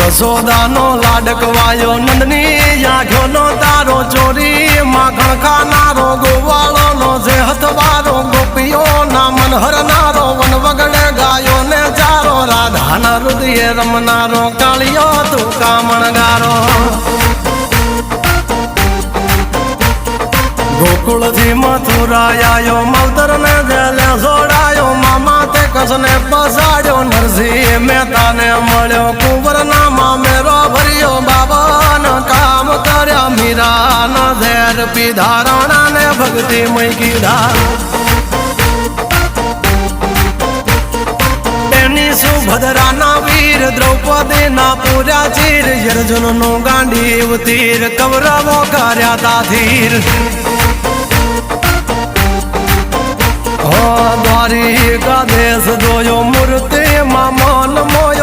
યશોદાનો લાડકવાયો નંદની આંખોનો તારો ચોરી માખણ ખાનારો ગોવાળોનો જે હથવારો ગોપીઓના મન હરનારો વન વગડે ગાયો ને ચારો રાધાના હૃદયે રમનારો કાળિયો તું કામણગારો ગોકુળથી મથુરાયો માવતર ને જેલે જોડાયો મામા તે કસને પસાડ્યો નરસિંહ મહેતાને મળ્યો કુંવરના મામેરો ભર્યો બાબાના કામ કર્યા મીરાના ઝેર પીધા રાણાને ભક્તિ મય કીધા એની સુભદ્રાના વીર દ્રૌપદીના પૂર્યા ચીર અર્જુનનું ગાંડીવ તીર કૌરવો કર્યા તાધીર દ્વારિકા દેશ જોયો મૂર્તિમાં મન મોયો